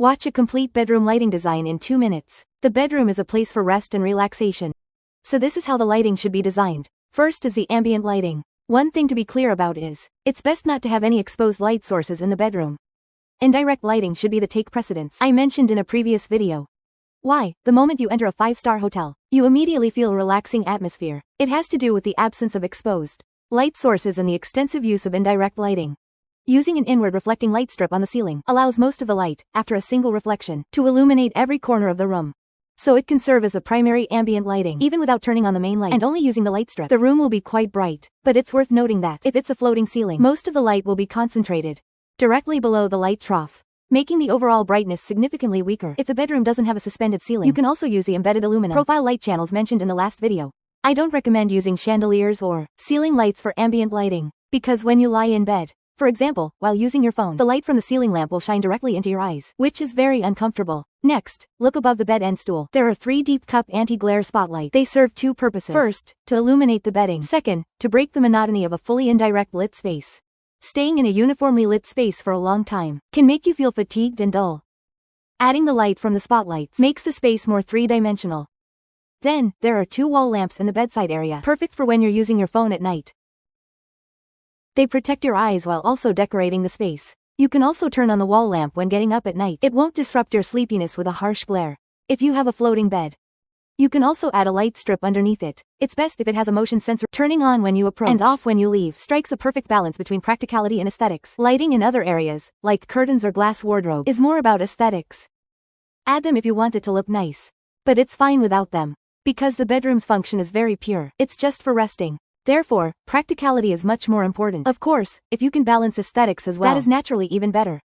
Watch a complete bedroom lighting design in 2 minutes. The bedroom is a place for rest and relaxation. So this is how the lighting should be designed. First is the ambient lighting. One thing to be clear about is, it's best not to have any exposed light sources in the bedroom. Indirect lighting should be the take precedence I mentioned in a previous video. Why? The moment you enter a 5-star hotel, you immediately feel a relaxing atmosphere. It has to do with the absence of exposed light sources and the extensive use of indirect lighting. Using an inward reflecting light strip on the ceiling allows most of the light, after a single reflection, to illuminate every corner of the room. So it can serve as the primary ambient lighting even without turning on the main light and only using the light strip. The room will be quite bright, but it's worth noting that if it's a floating ceiling, most of the light will be concentrated directly below the light trough, making the overall brightness significantly weaker. If the bedroom doesn't have a suspended ceiling, you can also use the embedded aluminum profile light channels mentioned in the last video. I don't recommend using chandeliers or ceiling lights for ambient lighting, because when you lie in bed, for example, while using your phone, the light from the ceiling lamp will shine directly into your eyes, which is very uncomfortable. Next, look above the bed end stool. There are 3 deep cup anti-glare spotlights. They serve 2 purposes. First, to illuminate the bedding. Second, to break the monotony of a fully indirect lit space. Staying in a uniformly lit space for a long time can make you feel fatigued and dull. Adding the light from the spotlights makes the space more 3-dimensional. Then, there are 2 wall lamps in the bedside area, perfect for when you're using your phone at night. They protect your eyes while also decorating the space. You can also turn on the wall lamp when getting up at night. It won't disrupt your sleepiness with a harsh glare. If you have a floating bed, you can also add a light strip underneath it. It's best if it has a motion sensor. Turning on when you approach and off when you leave strikes a perfect balance between practicality and aesthetics. Lighting in other areas, like curtains or glass wardrobes, is more about aesthetics. Add them if you want it to look nice. But it's fine without them. Because the bedroom's function is very pure, it's just for resting. Therefore, practicality is much more important. Of course, if you can balance aesthetics as well, that is naturally even better.